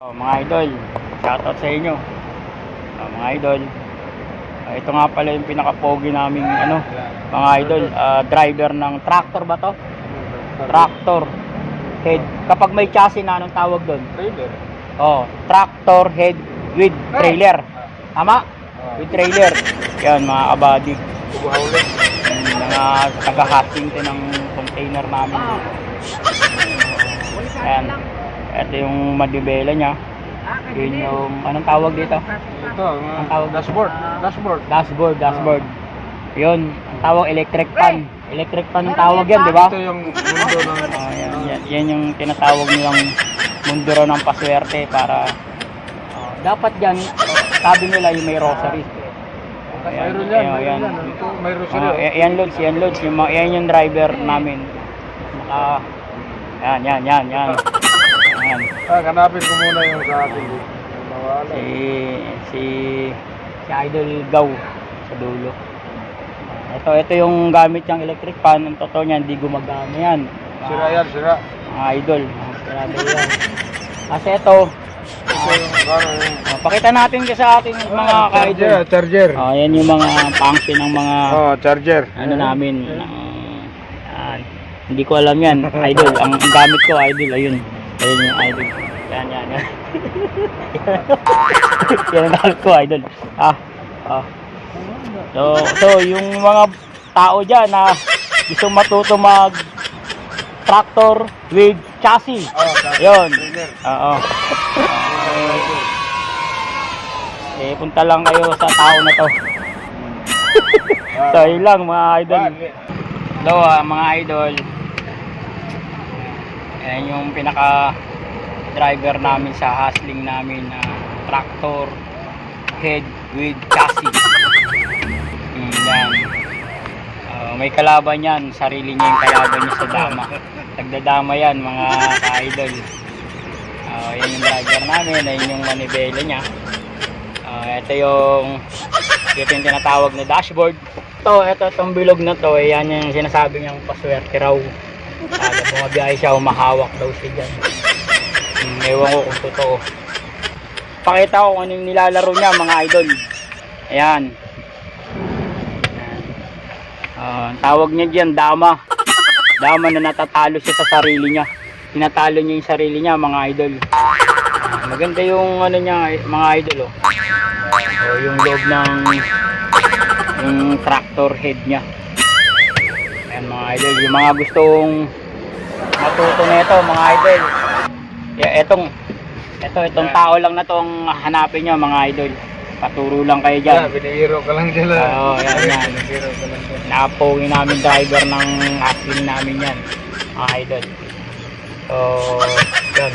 Mga idol, shoutout sa inyo. Mga idol, ito nga pala yung pinaka-pogi naming mga idol, driver ng tractor ba to? Tractor head. Kapag may chassis na, anong tawag doon? Trailer. Tractor head with trailer. Tama? With trailer. Yan mga kabady. Buhawlet. Mga taga-hosting ng container namin. Yan. Ito yung madibela niya. Yun yung, anong tawag dito? Ito, Ang tawag? dashboard. Yun, ang tawag electric fan. Electric fan ang tawag yan, di ba? Ito yung mundo ng... Yan yung tinatawag nilang mundo raw ng paswerte para dapat yan, sabi nila yung may rosary. Mayroon yan. Ito, may rosary. Yan loads. Yan yung driver namin. Yan. Hanapin ko muna yung sa atin. Nawala. Si Idol Gaw sa dulo. Ito yung gamit niyang electric fan. Ang totoo niya, hindi gumagana yan. Sira. Mga idol. Sirado yan. Kasi ito, pakita natin kasi sa ating mga ka-idol. Charger. Yan yung mga function ng mga Charger. namin. Hindi ko alam yan, idol. Ang gamit ko, idol, ayun yung idol. Yan. Yan ang gamit ko, idol. So yung mga tao dyan na gusto matuto mag tractor with chassis. Yun. Punta lang kayo sa tao na to. So yun lang mga idol. Hello mga idol. Ayan yung pinaka driver namin sa hustling namin na tractor head with chassis. Yan. May kalaban yan, sarili niya yung kalaban niya sa dama. Nagdadama yan mga ka-idol. Yan yung driver namin, yan yung manibela niya. Ito yung tinatawag na dashboard. Itong bilog na to, yan yung sinasabi niyang paswerte raw. Bumabiyahe siya, umahawak daw siya dyan. Ewan ko kung totoo. Pakita ko kung anong nilalaro niya mga idol. Ayan. Tawag niya dyan, dama. Dama na natatalo siya sa sarili niya. Tinatalo niya yung sarili niya mga idol. Maganda yung niya mga idol. Yung loob ng yung tractor head niya. Ayan mga idol, yung mga gustong matuto nito mga idol. Itong tao lang na tong hanapin nyo mga idol. Paturo lang kayo dyan. Binihiro ka lang sila. Yan. Napogi namin driver ng hustling namin yan mga idol. So, yan.